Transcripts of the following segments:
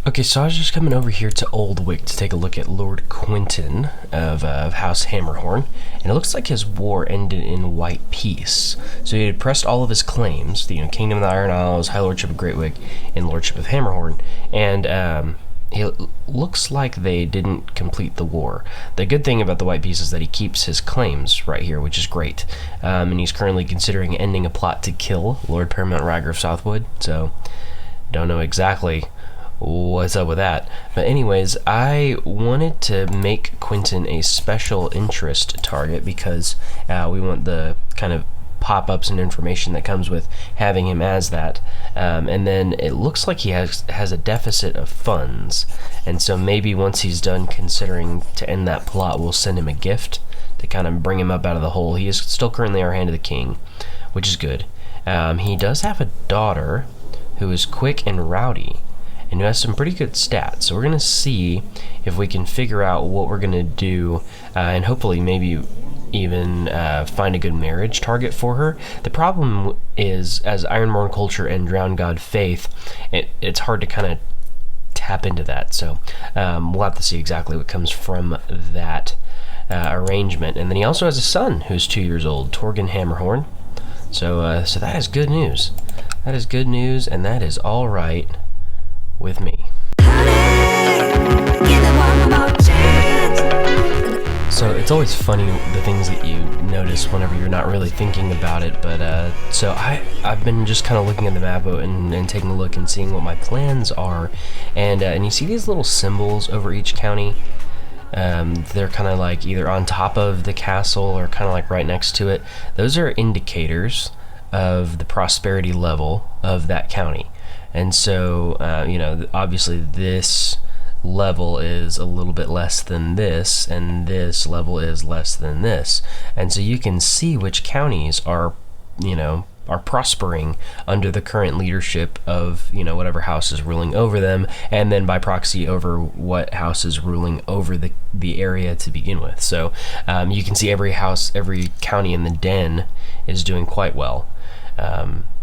Okay, so I was just coming over here to Oldwick to take a look at Lord Quentin of House Hammerhorn, and it looks like his war ended in white peace. So he had pressed all of his claims, the Kingdom of the Iron Isles, High Lordship of Greatwig, and Lordship of Hammerhorn, and it looks like they didn't complete the war. The good thing about the white peace is that he keeps his claims right here, which is great, and he's currently considering ending a plot to kill Lord Paramount Ryger of Southwood, so don't know exactly what's up with that. But anyways, I wanted to make Quentin a special interest target because we want the kind of pop-ups and information that comes with having him as that. And then it looks like he has a deficit of funds. And so maybe once he's done considering to end that plot, we'll send him a gift to kind of bring him up out of the hole. He is still currently our hand of the king, which is good. He does have a daughter who is quick and rowdy, and who has some pretty good stats. So we're going to see if we can figure out what we're going to do, and hopefully maybe even find a good marriage target for her. The problem is, as Ironborn culture and Drowned God faith, it's hard to kind of tap into that. So we'll have to see exactly what comes from that arrangement. And then he also has a son who's 2 years old, Torgan Hammerhorn. So that is good news. That is good news, and that is all right with me. So it's always funny the things that you notice whenever you're not really thinking about it, but so I've been just kind of looking at the map and taking a look and seeing what my plans are, and you see these little symbols over each county. They're kind of like either on top of the castle or kind of like right next to it. Those are indicators of the prosperity level of that county. And so, obviously this level is a little bit less than this, and this level is less than this. And so you can see which counties are prospering under the current leadership of, whatever house is ruling over them, and then by proxy over what house is ruling over the area to begin with. So you can see every county in the den is doing quite well.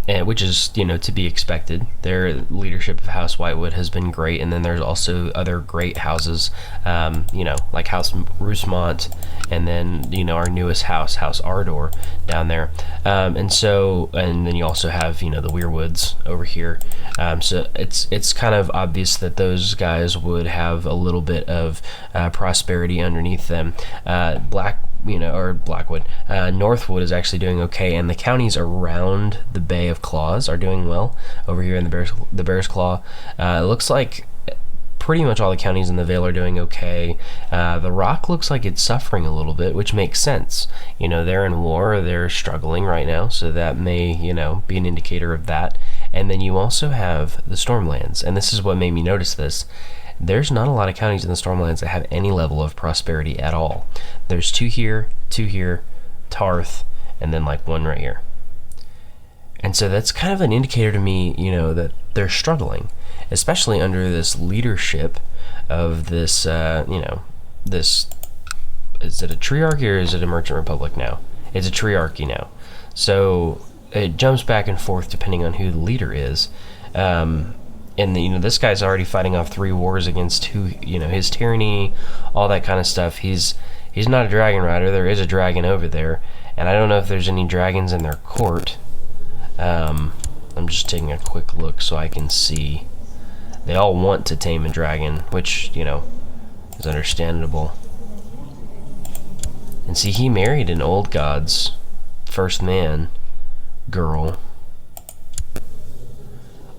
Which is, to be expected. Their leadership of House Whitewood has been great, and then there's also other great houses, like House Roosmont, and then, our newest house, House Ardor, down there. And then you also have, the Weirwoods over here. So it's kind of obvious that those guys would have a little bit of prosperity underneath them. Blackwood. Northwood is actually doing okay, and the counties around the Bay of Claws are doing well over here in the Bear's Claw. It looks like pretty much all the counties in the Vale are doing okay. The Rock looks like it's suffering a little bit, which makes sense. They're in war, they're struggling right now, so that may, be an indicator of that. And then you also have the Stormlands, and this is what made me notice this. There's not a lot of counties in the Stormlands that have any level of prosperity at all. There's two here, Tarth, and then like one right here. And so that's kind of an indicator to me, that they're struggling, especially under this leadership of this, this, is it a triarchy or is it a merchant republic now? It's a triarchy now. So it jumps back and forth depending on who the leader is. And this guy's already fighting off 3 wars against his tyranny, all that kind of stuff. He's not a dragon rider. There is a dragon over there, and I don't know if there's any dragons in their court. I'm just taking a quick look so I can see. They all want to tame a dragon, which is understandable. And see, he married an old god's first man girl.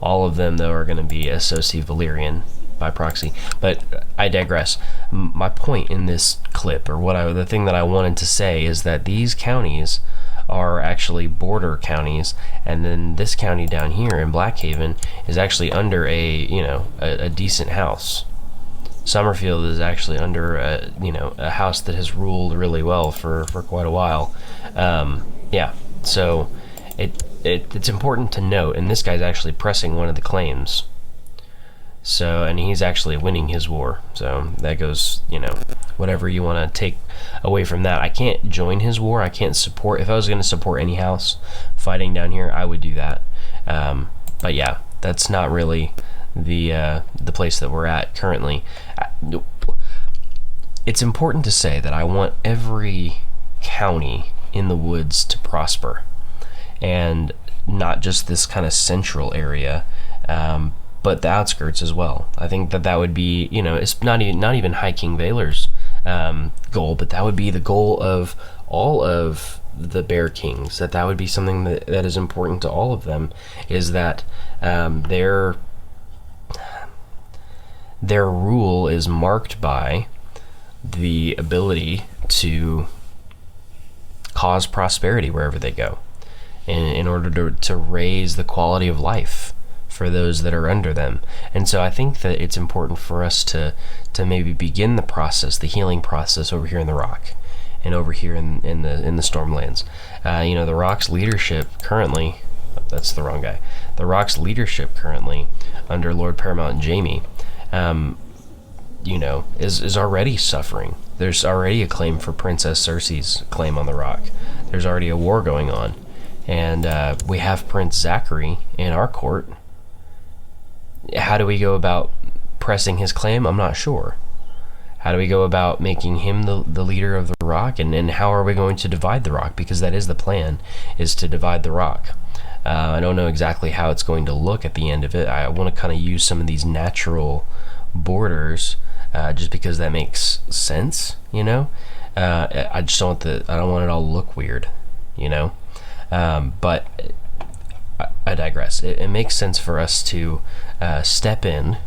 All of them, though, are going to be Associ Valyrian by proxy. But I digress. My point in this clip, or the thing that I wanted to say, is that these counties are actually border counties, and then this county down here in Blackhaven is actually under a decent house. Summerfield is actually under a house that has ruled really well for quite a while. So it's important to note, and this guy's actually pressing one of the claims. So, and he's actually winning his war. So that goes, whatever you want to take away from that. I can't join his war. I can't support. If I was going to support any house fighting down here, I would do that. But yeah, that's not really the place that we're at currently. It's important to say that I want every county in the woods to prosper, and not just this kind of central area, but the outskirts as well. I think that would be, it's not even hiking Valor's goal, but that would be the goal of all of the Bear Kings. That would be something that is important to all of them, is that their rule is marked by the ability to cause prosperity wherever they go, in order to raise the quality of life for those that are under them. And so I think that it's important for us to maybe begin the process, the healing process, over here in the Rock, and over here in the Stormlands. The Rock's leadership currently, that's the wrong guy. The Rock's leadership currently under Lord Paramount Jaime, is already suffering. There's already a claim for Princess Cersei's claim on the Rock. There's already a war going on, and we have Prince Zachary in our court. How do we go about pressing his claim? I'm not sure. How do we go about making him the leader of the Rock, and how are we going to divide the Rock? Because that is the plan, is to divide the Rock. I don't know exactly how it's going to look at the end of it. I want to kind of use some of these natural borders, just because that makes sense, I just don't want I don't want it all to look weird, but I digress. It makes sense for us to step in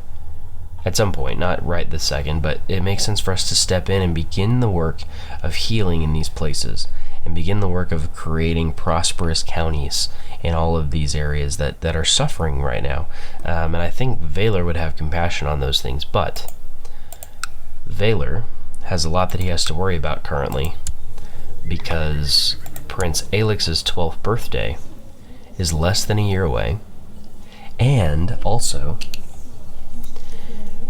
at some point, not right this second, but it makes sense for us to step in and begin the work of healing in these places, and begin the work of creating prosperous counties in all of these areas that are suffering right now. And I think Valor would have compassion on those things, but Valor has a lot that he has to worry about currently, because Prince Alex's 12th birthday is less than a year away, and also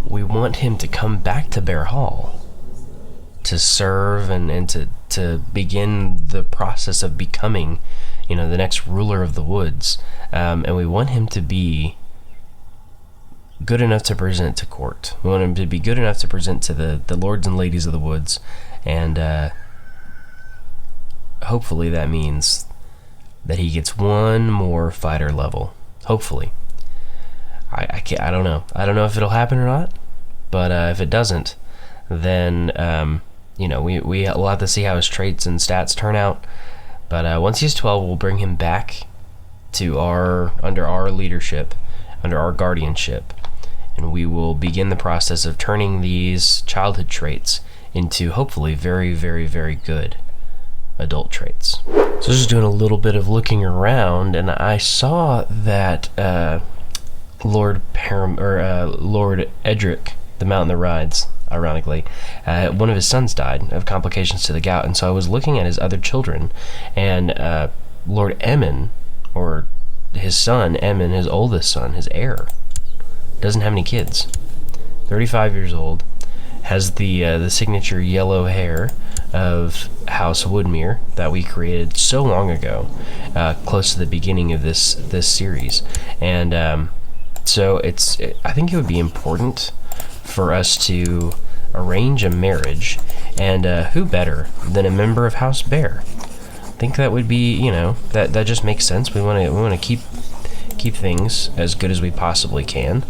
we want him to come back to Bear Hall to serve and to begin the process of becoming, the next ruler of the woods, and we want him to be good enough to present to court. We want him to be good enough to present to the lords and ladies of the woods, and hopefully that means that he gets one more fighter level. Hopefully. I don't know. I don't know if it'll happen or not, but if it doesn't, then we'll have to see how his traits and stats turn out. But once he's 12, we'll bring him back to under our leadership, under our guardianship, and we will begin the process of turning these childhood traits into hopefully very, very, very good adult traits. So just doing a little bit of looking around, and I saw that Lord Edric, the mountain that rides, ironically, one of his sons died of complications to the gout, and so I was looking at his other children, and Lord Emmon, or his son Emmon, his oldest son, his heir, doesn't have any kids. 35 years old, has the signature yellow hair of House Woodmere that we created so long ago, close to the beginning of this series, and so I think it would be important for us to arrange a marriage, and who better than a member of House Bear? I think that would be, that just makes sense. We want to keep things as good as we possibly can.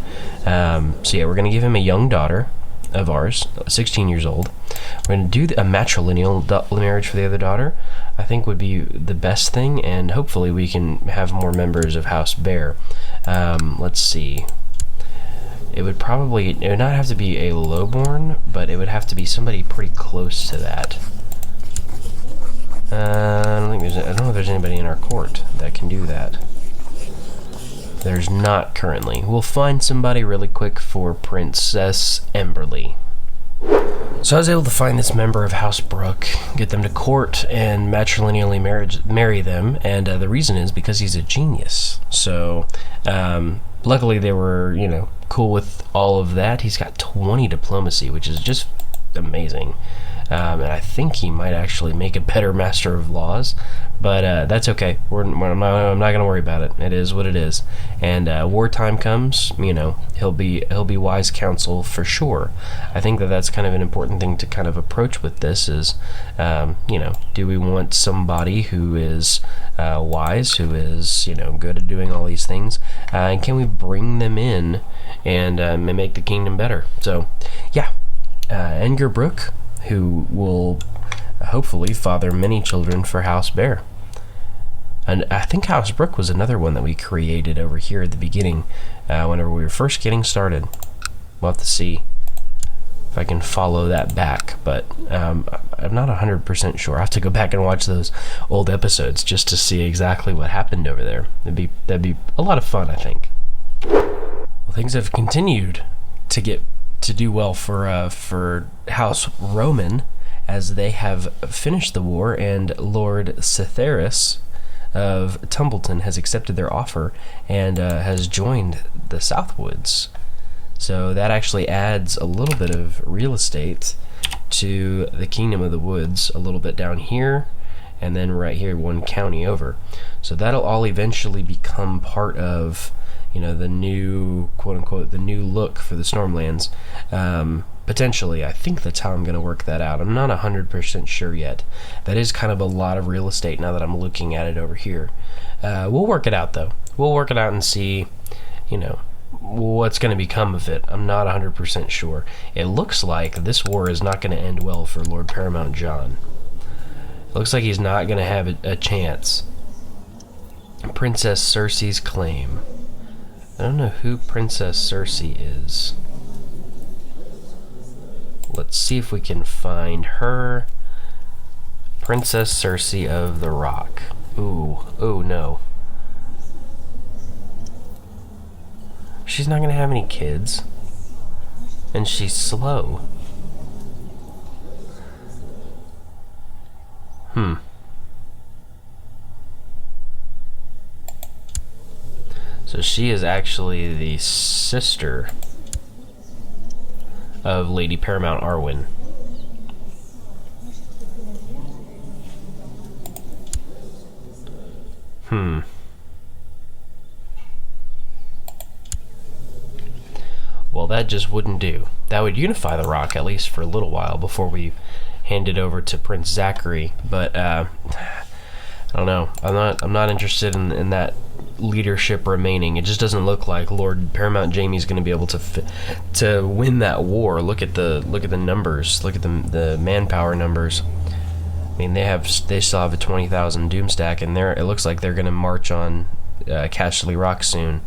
So yeah, we're going to give him a young daughter of ours, 16 years old. We're going to do a matrilineal marriage for the other daughter. I think would be the best thing, and hopefully we can have more members of House Bear. Let's see. It would not have to be a lowborn, but it would have to be somebody pretty close to that. I don't know if there's anybody in our court that can do that. There's not currently. We'll find somebody really quick for Princess Emberly. So I was able to find this member of House Brooke, get them to court, and matrilineally marry them, and the reason is because he's a genius. So, luckily they were, cool with all of that. He's got 20 diplomacy, which is just amazing. And I think he might actually make a better Master of Laws, but that's okay. I'm not going to worry about it. It is what it is. And wartime comes, he'll be wise counsel for sure. I think that's kind of an important thing to kind of approach with this is, do we want somebody who is wise, who is good at doing all these things, and can we bring them in and make the kingdom better? So, yeah, Edgar Brooke, who will hopefully father many children for House Bear. And I think House Brooke was another one that we created over here at the beginning, whenever we were first getting started. We'll have to see if I can follow that back, but I'm not 100% sure. I have to go back and watch those old episodes just to see exactly what happened over there. That'd be a lot of fun, I think. Well, things have continued to do well for House Roman, as they have finished the war, and Lord Cytheris of Tumbleton has accepted their offer and has joined the Southwoods. So that actually adds a little bit of real estate to the Kingdom of the Woods, a little bit down here, and then right here, one county over. So that'll all eventually become part of the new, quote-unquote, the new look for the Stormlands. Potentially, I think that's how I'm going to work that out. I'm not 100% sure yet. That is kind of a lot of real estate now that I'm looking at it over here. We'll work it out, though. We'll work it out and see, what's going to become of it. I'm not 100% sure. It looks like this war is not going to end well for Lord Paramount John. It looks like he's not going to have a chance. Princess Cersei's claim. I don't know who Princess Cersei is. Let's see if we can find her. Princess Cersei of the Rock. Ooh, no. She's not gonna have any kids. And she's slow. So she is actually the sister of Lady Paramount Arwen. Well, that just wouldn't do. That would unify the Rock, at least for a little while, before we hand it over to Prince Zachary. But I don't know. I'm not interested in that leadership remaining. It just doesn't look like Lord Paramount Jaime's going to be able to win that war. Look at the numbers. Look at the manpower numbers. I mean, they still have a 20,000 Doomstack, and it looks like they're going to march on Castley Rock soon.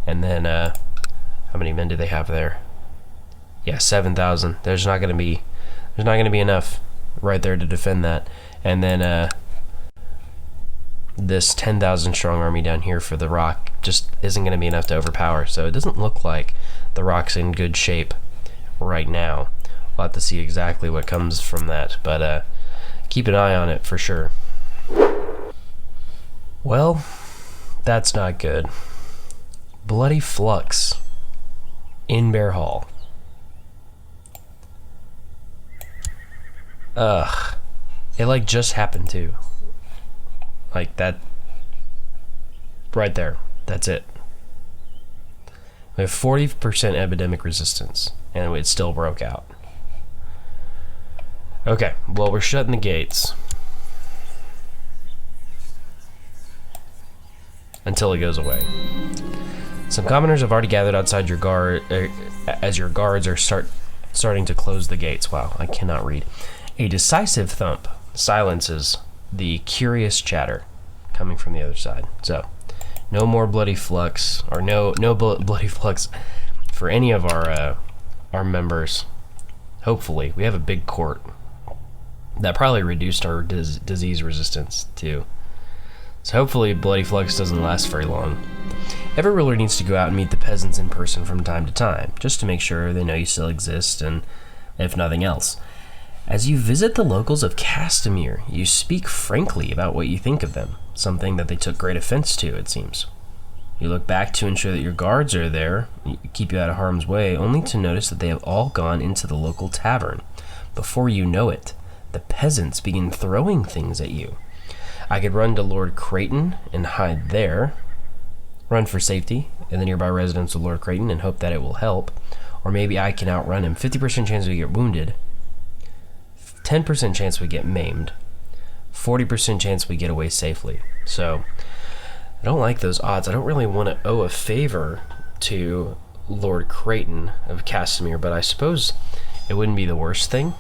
And then how many men do they have there? Yeah, 7,000. There's not going to be enough right there to defend that. And then this 10,000 strong army down here for the Rock just isn't going to be enough to overpower. So it doesn't look like the Rock's in good shape right now. We'll have to see exactly what comes from that, but keep an eye on it for sure. Well, that's not good. Bloody flux in Bear Hall. Ugh. It just happened too. Like that. Right there. That's it. We have 40% epidemic resistance, and it still broke out. Okay, well, we're shutting the gates until it goes away. Some commoners have already gathered outside your guard as your guards are starting to close the gates. Wow, I cannot read. A decisive thump silences the curious chatter coming from the other side. So, no more bloody flux, or no bloody flux for any of our members. Hopefully, we have a big court that probably reduced our disease resistance too. So hopefully bloody flux doesn't last very long. Every ruler needs to go out and meet the peasants in person from time to time, just to make sure they know you still exist, and if nothing else. As you visit the locals of Castamere, you speak frankly about what you think of them, something that they took great offense to, it seems. You look back to ensure that your guards are there, keep you out of harm's way, only to notice that they have all gone into the local tavern. Before you know it, the peasants begin throwing things at you. I could run to Lord Creighton and hide there, run for safety in the nearby residence of Lord Creighton and hope that it will help, or maybe I can outrun him. 50% chance we get wounded, 10% chance we get maimed, 40% chance we get away safely. So I don't like those odds. I don't really want to owe a favor to Lord Creighton of Castamere, but I suppose it wouldn't be the worst thing.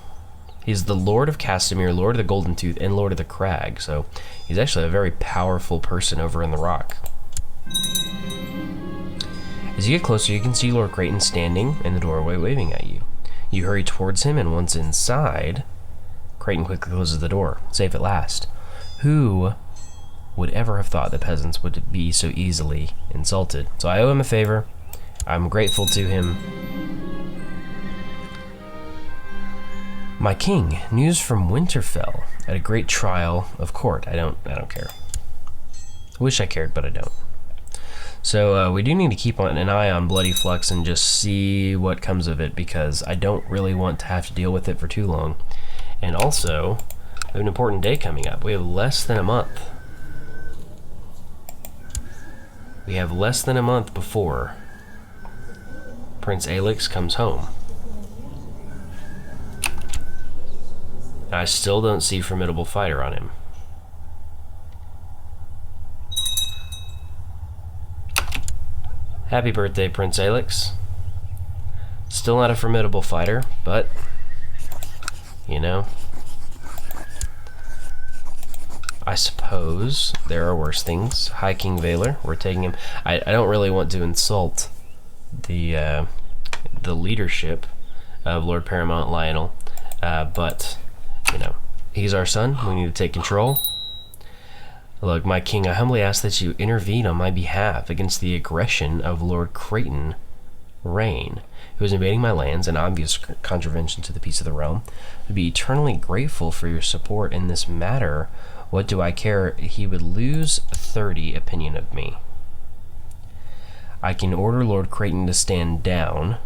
He's the Lord of Castamere, Lord of the Golden Tooth, and Lord of the Crag, so he's actually a very powerful person over in the Rock. As you get closer, you can see Lord Creighton standing in the doorway waving at you. You hurry towards him, and once inside, Creighton quickly closes the door, safe at last. Who would ever have thought the peasants would be so easily insulted? So I owe him a favor. I'm grateful to him. My king, news from Winterfell at a great trial of court. I don't care. I wish I cared, but I don't. So we do need to keep an eye on Bloody Flux and just see what comes of it, because I don't really want to have to deal with it for too long. And also, we have an important day coming up. We have less than a month. We have less than a month before Prince Aelix comes home. I still don't see Formidable Fighter on him. Happy birthday, Prince Aelix. Still not a Formidable Fighter, but, you know, I suppose there are worse things. High King Valor, we're taking him. I don't really want to insult the leadership of Lord Paramount Lionel, but you know, he's our son. We need to take control. Look, my king, I humbly ask that you intervene on my behalf against the aggression of Lord Creighton Rain, who is invading my lands, an obvious contravention to the peace of the realm. I'd be eternally grateful for your support in this matter. What do I care? He would lose 30 opinion of me. I can order Lord Creighton to stand down,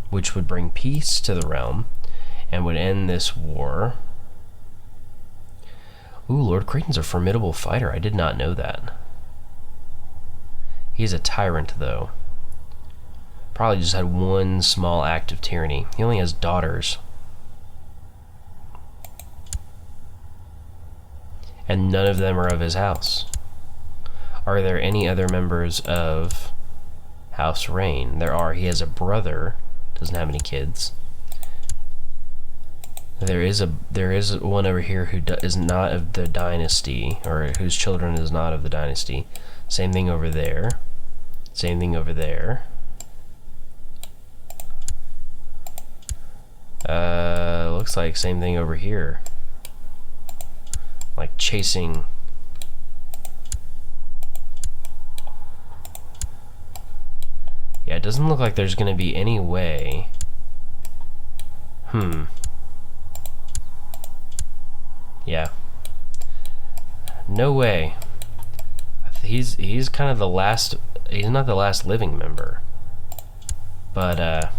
which would bring peace to the realm and would end this war. Ooh, Lord Creighton's a formidable fighter. I did not know that. He's a tyrant, though. Probably just had one small act of tyranny. He only has daughters. And none of them are of his house. Are there any other members of House Rain? There are. He has a brother. Doesn't have any kids. There is one over here who is not of the dynasty, or whose children is not of the dynasty. Same thing over there. Same thing over there. Looks like same thing over here. Like chasing. Yeah, it doesn't look like there's gonna be any way. Yeah. No way. He's kind of the last. He's not the last living member, but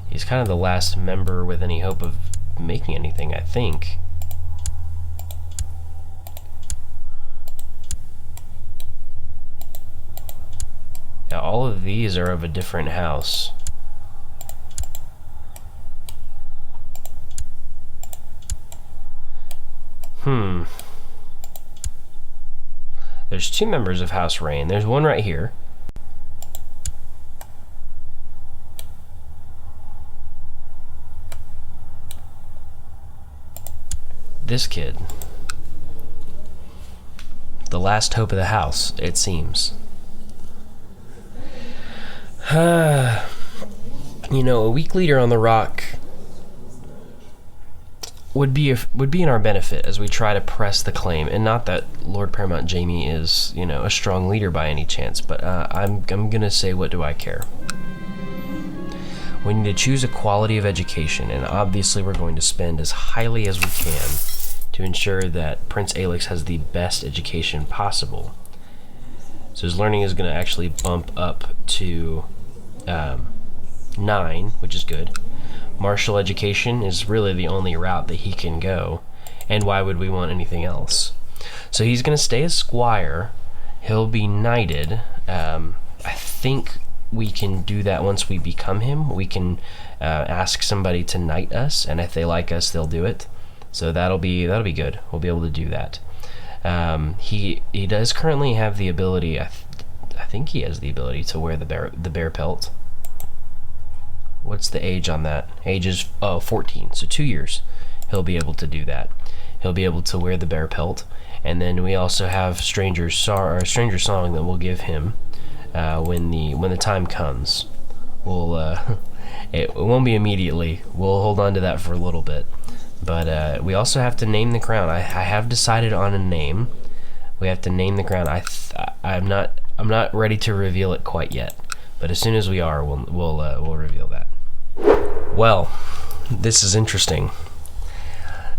he's kind of the last member with any hope of making anything, I think. Yeah, all of these are of a different house. There's two members of House Rain. There's one right here. This kid. The last hope of the house, it seems. You know, a weak leader on the Rock would be in our benefit as we try to press the claim, and not that Lord Paramount Jaime is, you know, a strong leader by any chance, but I'm gonna say, what do I care? We need to choose a quality of education, and obviously we're going to spend as highly as we can to ensure that Prince Aelix has the best education possible. So his learning is going to actually bump up to 9, which is good. Martial education is really the only route that he can go, and why would we want anything else? So he's going to stay as squire. He'll be knighted. I think we can do that once we become him. We can ask somebody to knight us, and if they like us, they'll do it. So that'll be good. We'll be able to do that. He does currently have the ability. I think he has the ability to wear the bear pelt. What's the age on that? Age is 14, so 2 years. He'll be able to do that. He'll be able to wear the bear pelt, and then we also have Stranger Song that we'll give him when the time comes. We'll it won't be immediately. We'll hold on to that for a little bit, but we also have to name the crown. I have decided on a name. We have to name the crown. I'm not ready to reveal it quite yet, but as soon as we are, we'll reveal that. Well, this is interesting.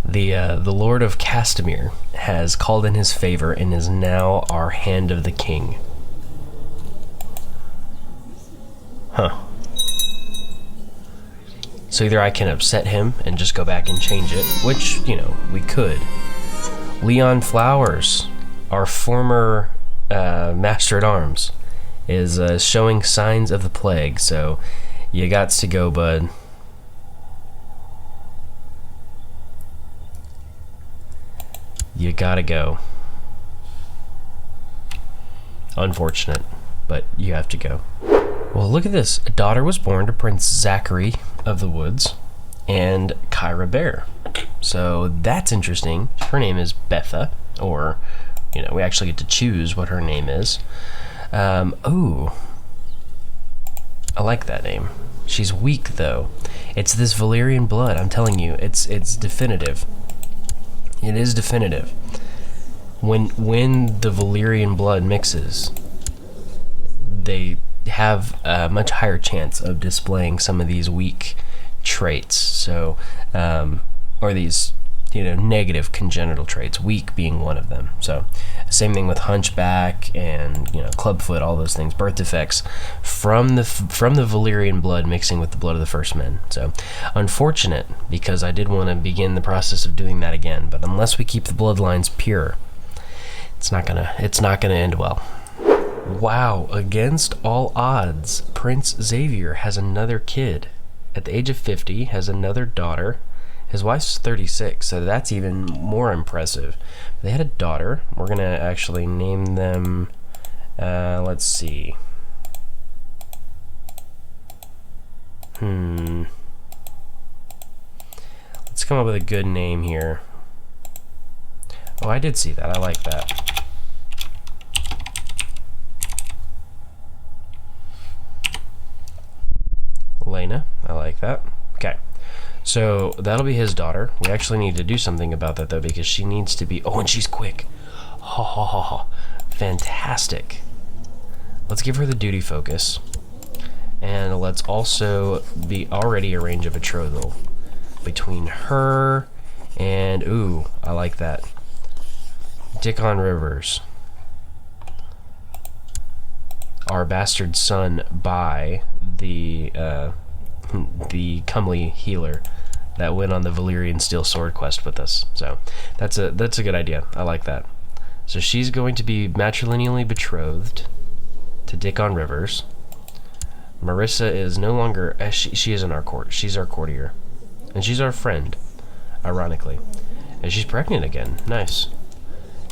The Lord of Castamere has called in his favor and is now our Hand of the King. Huh. So either I can upset him and just go back and change it, which, we could. Leon Flowers, our former Master-at-Arms, is showing signs of the plague, so you gots to go, bud. You gotta go. Unfortunate, but you have to go. Well, look at this. A daughter was born to Prince Zachary of the Woods and Kyra Bear. So that's interesting. Her name is Betha, or, we actually get to choose what her name is. Ooh. I like that name. She's weak, though. It's this Valyrian blood, I'm telling you. It's definitive. It is definitive. When the Valyrian blood mixes, they have a much higher chance of displaying some of these weak traits. So, or these, negative congenital traits, weak being one of them. So, same thing with hunchback and, clubfoot, all those things, birth defects from the Valyrian blood mixing with the blood of the first men. So, unfortunate, because I did want to begin the process of doing that again, but unless we keep the bloodlines pure, it's not gonna end well. Wow, against all odds, Prince Xavier has another kid. At the age of 50, has another daughter. His wife's 36, so that's even more impressive. They had a daughter. We're going to actually name them, let's see. Let's come up with a good name here. Oh, I did see that. I like that. Lena, I like that. Okay, so that'll be his daughter. We actually need to do something about that, though, because she needs to be... Oh, and she's quick. Ha ha ha ha. Fantastic. Let's give her the duty focus. And let's also already arrange a betrothal between her and... Ooh, I like that. Dickon Rivers. Our bastard son by the comely healer that went on the Valyrian Steel Sword quest with us. So that's a good idea. I like that. So she's going to be matrilineally betrothed to Dickon Rivers. Marissa is no longer... She isn't our court. She's our courtier. And she's our friend, ironically. And she's pregnant again. Nice.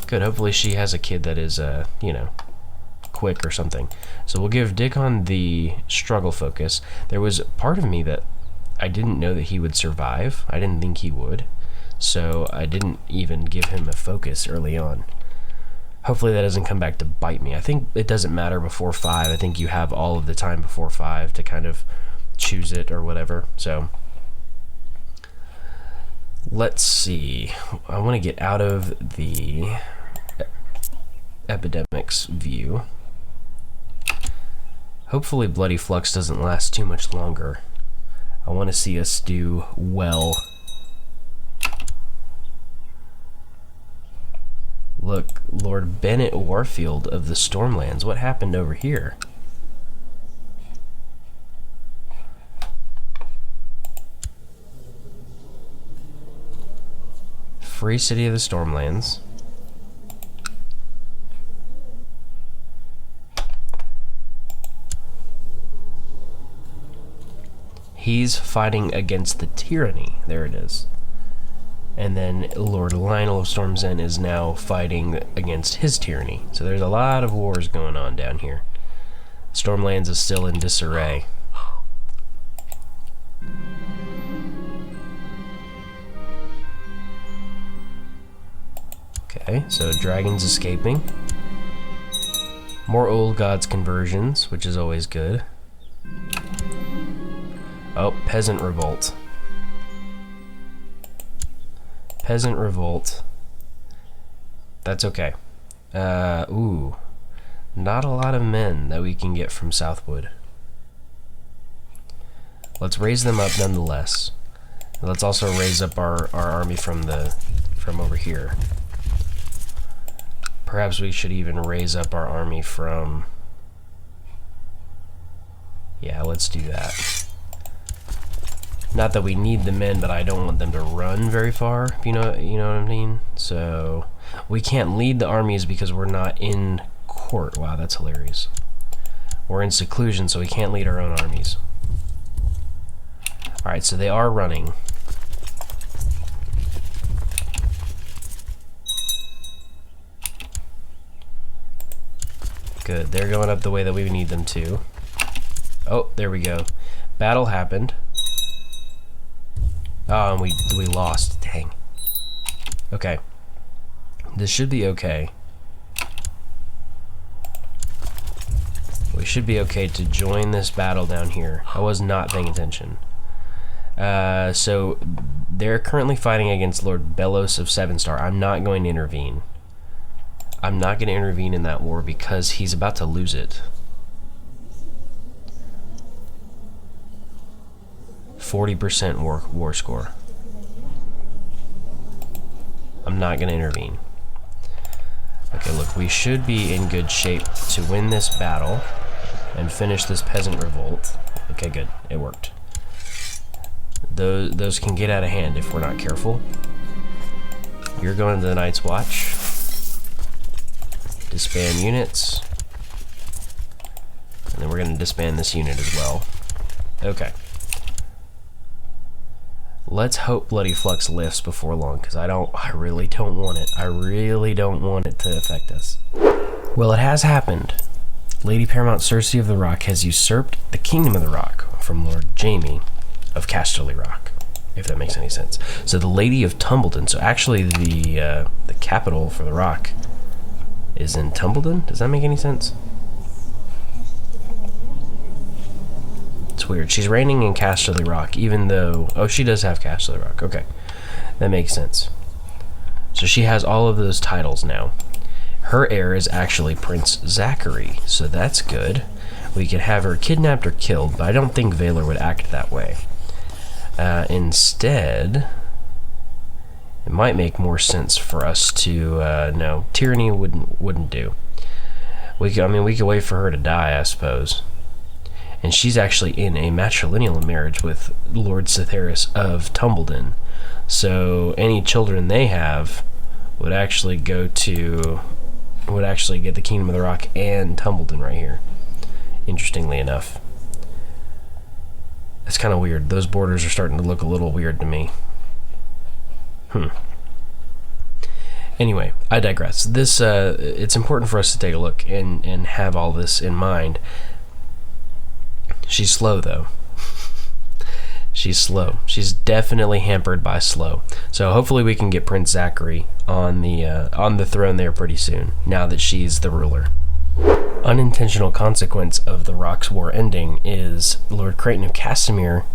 Good. Hopefully she has a kid that is, quick or something. So we'll give Dickon the struggle focus. There was part of me that I didn't know that he would survive. I didn't think he would. So I didn't even give him a focus early on. Hopefully that doesn't come back to bite me. I think it doesn't matter before 5. I think you have all of the time before 5 to kind of choose it or whatever. So let's see. I want to get out of the epidemics view. Hopefully Bloody Flux doesn't last too much longer. I want to see us do well. Look, Lord Bennett Warfield of the Stormlands. What happened over here? Free City of the Stormlands. He's fighting against the tyranny. There it is. And then Lord Lionel of Storm's End is now fighting against his tyranny. So there's a lot of wars going on down here. Stormlands is still in disarray. Okay, so dragons escaping. More old gods conversions, which is always good. Oh, peasant revolt. Peasant revolt. That's okay. Ooh. Not a lot of men that we can get from Southwood. Let's raise them up nonetheless. Let's also raise up our army from over here. Perhaps we should even raise up our army from... Yeah, let's do that. Not that we need the men, but I don't want them to run very far, if you know what I mean? So, we can't lead the armies because we're not in court. Wow, that's hilarious. We're in seclusion, so we can't lead our own armies. Alright, so they are running. Good, they're going up the way that we need them to. Oh, there we go. Battle happened. Oh, and we lost. Dang. Okay. This should be okay. We should be okay to join this battle down here. I was not paying attention. So, they're currently fighting against Lord Bellos of Sevenstar. I'm not going to intervene. I'm not going to intervene in that war because he's about to lose it. 40% war score. I'm not going to intervene. Okay, look, we should be in good shape to win this battle and finish this peasant revolt. Okay, good. It worked. Those can get out of hand if we're not careful. You're going to the Night's Watch. Disband units. And then we're going to disband this unit as well. Okay. Let's hope Bloody Flux lifts before long, because I really don't want it. I really don't want it to affect us. Well, it has happened. Lady Paramount Cersei of the Rock has usurped the Kingdom of the Rock from Lord Jaime of Casterly Rock, if that makes any sense. So the Lady of Tumbledon, so actually the capital for the Rock is in Tumbledon? Does that make any sense? It's weird. She's reigning in Casterly Rock, even though... Oh, she does have Casterly Rock. Okay. That makes sense. So she has all of those titles now. Her heir is actually Prince Zachary, so that's good. We could have her kidnapped or killed, but I don't think Valor would act that way. Instead, it might make more sense for us to... no, tyranny wouldn't do. We could wait for her to die, I suppose. And she's actually in a matrilineal marriage with Lord Cytheris of Tumbledon. So any children they have would actually get the Kingdom of the Rock and Tumbledon right here. Interestingly enough. That's kind of weird. Those borders are starting to look a little weird to me. Anyway, I digress. This it's important for us to take a look and have all this in mind. She's slow, though. She's slow. She's definitely hampered by slow. So hopefully we can get Prince Zachary on the throne there pretty soon, now that she's the ruler. Unintentional consequence of the Rock's war ending is Lord Creighton of Castamere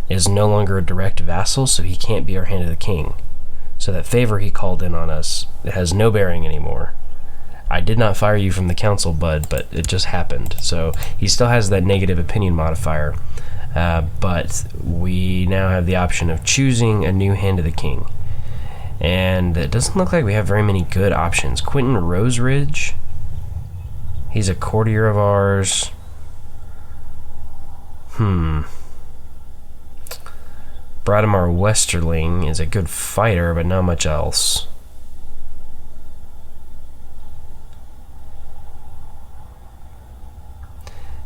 is no longer a direct vassal, so he can't be our hand of the king. So that favor he called in on us has no bearing anymore. I did not fire you from the council, bud, but it just happened. So he still has that negative opinion modifier, but we now have the option of choosing a new hand of the king. And it doesn't look like we have very many good options. Quentin Roseridge, he's a courtier of ours. Bradamar Westerling is a good fighter, but not much else.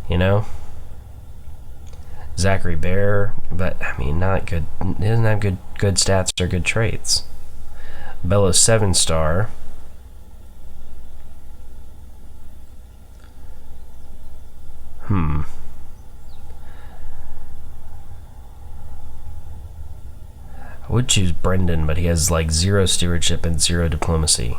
You know? Zachary Bear, but I mean, not good. He doesn't have good stats or good traits. Bellows 7-star. I would choose Brendan, but he has like 0 stewardship and 0 diplomacy.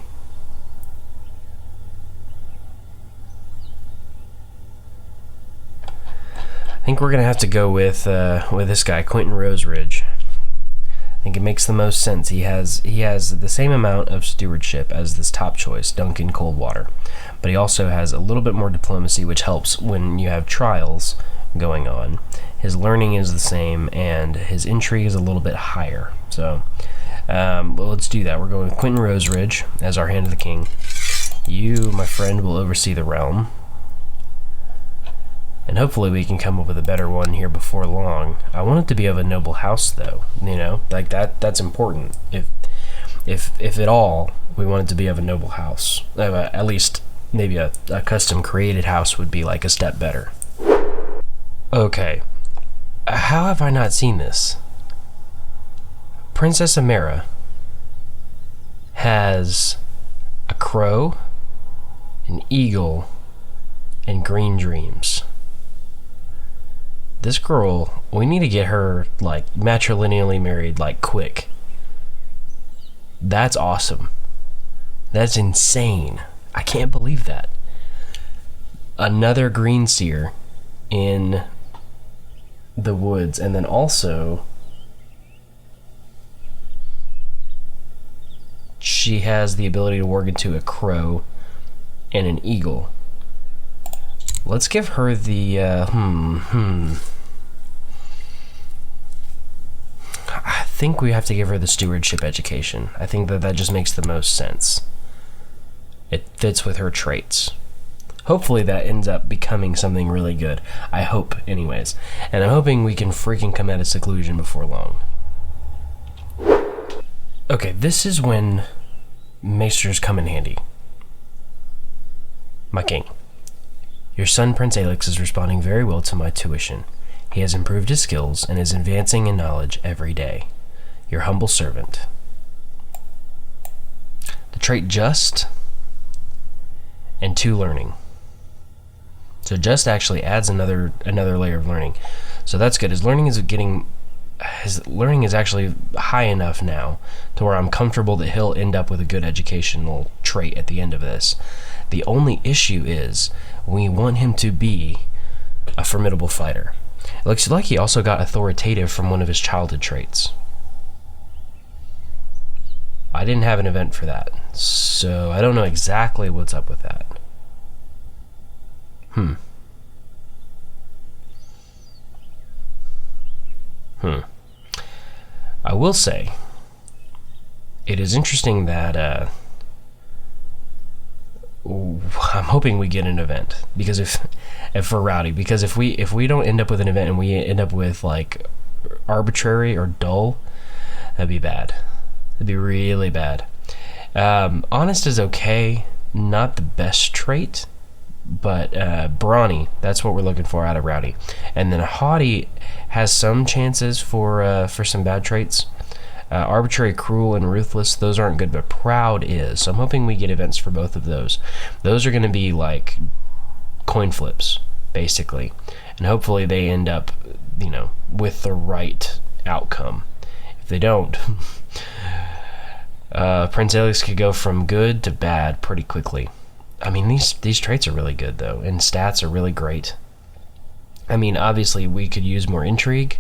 I think we're gonna have to go with this guy, Quentin Roseridge. I think it makes the most sense. He has the same amount of stewardship as this top choice, Duncan Coldwater, but he also has a little bit more diplomacy, which helps when you have trials going on. His learning is the same, and his intrigue is a little bit higher. So, well, let's do that. We're going with Quentin Roseridge as our Hand of the King. You, my friend, will oversee the realm. And hopefully we can come up with a better one here before long. I want it to be of a noble house, though. You know, like that's important. If at all, we want it to be of a noble house. At least maybe a custom created house would be like a step better. Okay. How have I not seen this? Princess Amara has a crow, an eagle, and green dreams. This girl, we need to get her, like, matrilineally married, like, quick. That's awesome. That's insane. I can't believe that. Another green seer in the woods, and then also she has the ability to work into a crow and an eagle. Let's give her the I think we have to give her the stewardship education. I think that just makes the most sense. It fits with her traits. Hopefully that ends up becoming something really good. I hope, anyways. And I'm hoping we can freaking come out of seclusion before long. Okay, this is when maesters come in handy. My king. Your son, Prince Alex, is responding very well to my tuition. He has improved his skills and is advancing in knowledge every day. Your humble servant. The trait just and 2 learning. So just actually adds another layer of learning. So that's good. His learning is actually high enough now to where I'm comfortable that he'll end up with a good educational trait at the end of this. The only issue is we want him to be a formidable fighter. It looks like he also got authoritative from one of his childhood traits. I didn't have an event for that, so I don't know exactly what's up with that. I will say, it is interesting that I'm hoping we get an event, because if for Rowdy, because if we don't end up with an event and we end up with like arbitrary or dull, that'd be bad. That'd be really bad. Honest is okay, not the best trait, but brawny, that's what we're looking for out of Rowdy. And then haughty has some chances for some bad traits. Arbitrary, cruel, and ruthless, those aren't good, but proud is. So I'm hoping we get events for both of those. Those are going to be like coin flips, basically. And hopefully they end up, you know, with the right outcome. If they don't, Prince Alex could go from good to bad pretty quickly. I mean, these traits are really good, though, and stats are really great. I mean, obviously, we could use more intrigue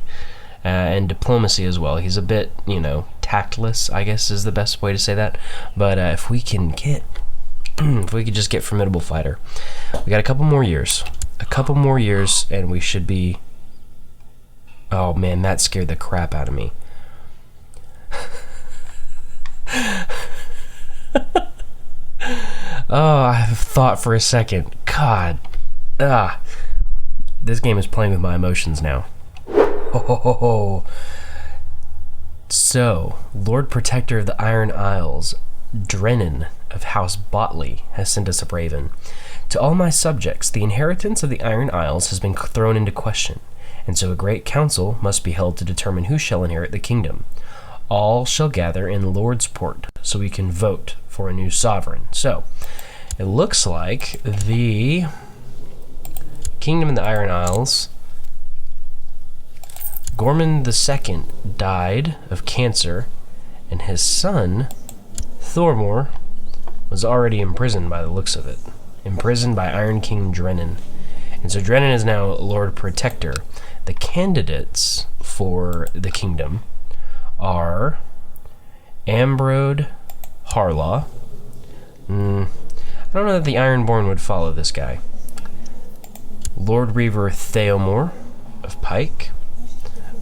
and diplomacy as well. He's a bit, you know, tactless, I guess is the best way to say that. But if we can get, if we could just get formidable fighter. We got a couple more years. And we should be... Oh, man, that scared the crap out of me. Oh, I thought for a second. God. This game is playing with my emotions now. Oh. So, Lord Protector of the Iron Isles, Drennan of House Botley, has sent us a raven. To all my subjects, the inheritance of the Iron Isles has been thrown into question, and so a great council must be held to determine who shall inherit the kingdom. All shall gather in Lord's Port, so we can vote for a new sovereign. So, it looks like the Kingdom of the Iron Isles, Gormund II died of cancer, and his son, Thormor, was already imprisoned by the looks of it. Imprisoned by Iron King Drennan. And so Drennan is now Lord Protector. The candidates for the kingdom are Ambrode Harlaw. I don't know that the Ironborn would follow this guy. Lord Reaver Theomore of Pike.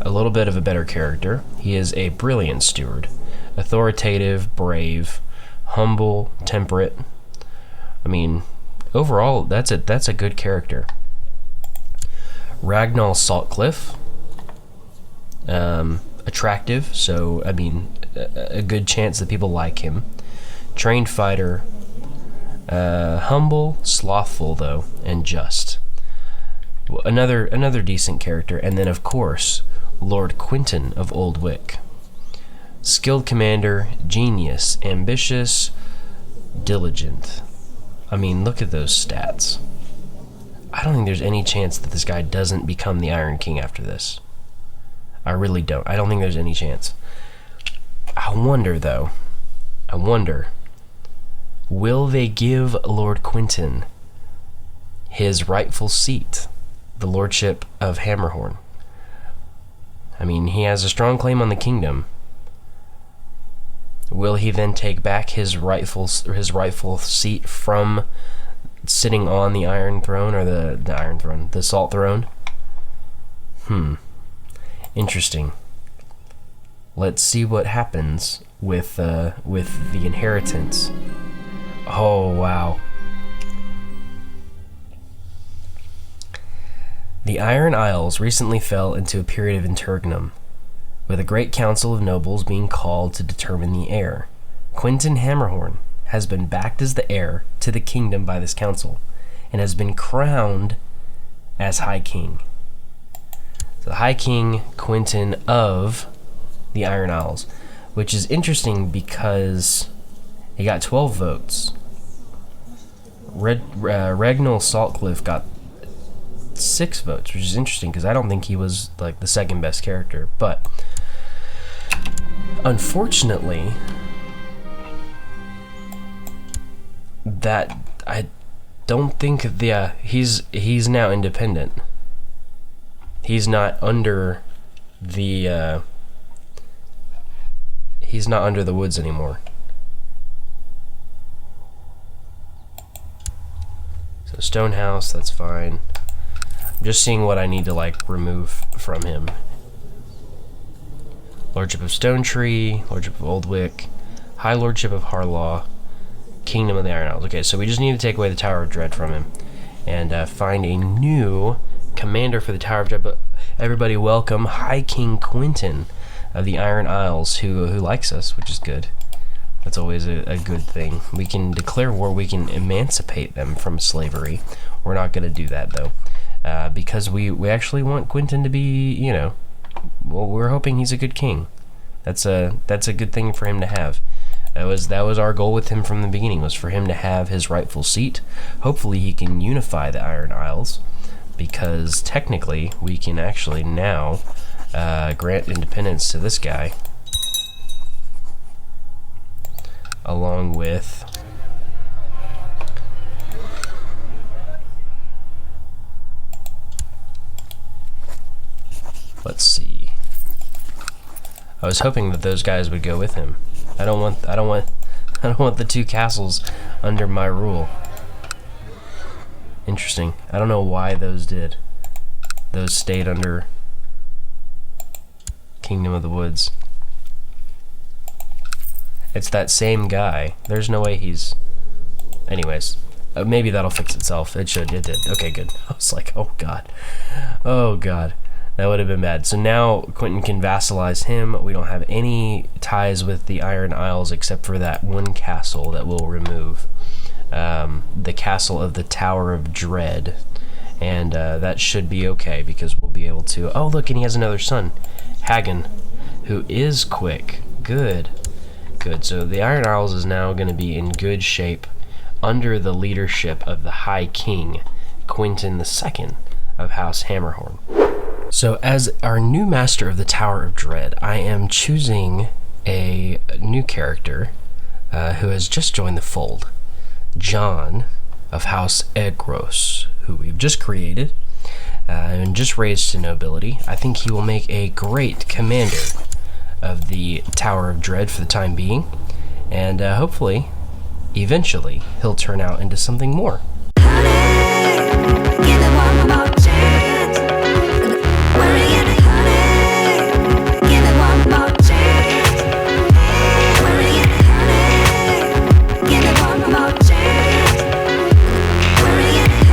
A little bit of a better character. He is a brilliant steward. Authoritative, brave, humble, temperate. I mean, overall, that's a good character. Ragnall Saltcliffe. Attractive, so, I mean, a good chance that people like him. Trained fighter. Humble, slothful, though, and just. Another decent character. And then, of course, Lord Quentin of Old Wick. Skilled commander, genius, ambitious, diligent. I mean, look at those stats. I don't think there's any chance that this guy doesn't become the Iron King after this. I really don't. I don't think there's any chance. I wonder, though. Will they give Lord Quentin his rightful seat, the lordship of Hammerhorn? I mean, he has a strong claim on the kingdom. Will he then take back his rightful seat from sitting on the Iron Throne, or the Salt Throne? Interesting. Let's see what happens with the inheritance. Oh, wow. The Iron Isles recently fell into a period of interregnum, with a great council of nobles being called to determine the heir. Quentin Hammerhorn has been backed as the heir to the kingdom by this council, and has been crowned as High King. So the High King Quentin of the Iron Isles, which is interesting because he got 12 votes. Ragnall Saltcliffe got 6 votes, which is interesting because I don't think he was like the second best character, but unfortunately that I don't think he's now independent. He's not under the woods anymore. So Stonehouse, that's fine. I'm just seeing what I need to like remove from him. Lordship of Stone Tree, Lordship of Old Wick, High Lordship of Harlaw, Kingdom of the Iron Isles. Okay, so we just need to take away the Tower of Dread from him and find a new commander for the Tower of Dread. But everybody welcome High King Quentin of the Iron Isles, who likes us, which is good. That's always a good thing. We can declare war, we can emancipate them from slavery. We're not going to do that, though, because we actually want Quentin to be, well, we're hoping he's a good king. That's a good thing for him to have. That was our goal with him from the beginning, was for him to have his rightful seat. Hopefully he can unify the Iron Isles, because technically we can actually now grant independence to this guy, along with let's see. I was hoping that those guys would go with him. I don't want the 2 castles under my rule. Interesting. I don't know why those did. Those stayed under Kingdom of the Woods. It's that same guy. There's no way he's... Anyways, maybe that'll fix itself. It should. It did. Okay, good. I was like, oh god. Oh god. That would have been bad. So now Quentin can vassalize him. We don't have any ties with the Iron Isles except for that one castle that we'll remove. The castle of the Tower of Dread. And that should be okay because we'll be able to... Oh, look, and he has another son, Hagen, who is quick. Good. Good. So the Iron Isles is now going to be in good shape under the leadership of the High King, Quentin II of House Hammerhorn. So as our new master of the Tower of Dread, I am choosing a new character who has just joined the fold. John of House Egros, who we've just created and just raised to nobility. I think he will make a great commander of the Tower of Dread for the time being, and hopefully, eventually, he'll turn out into something more.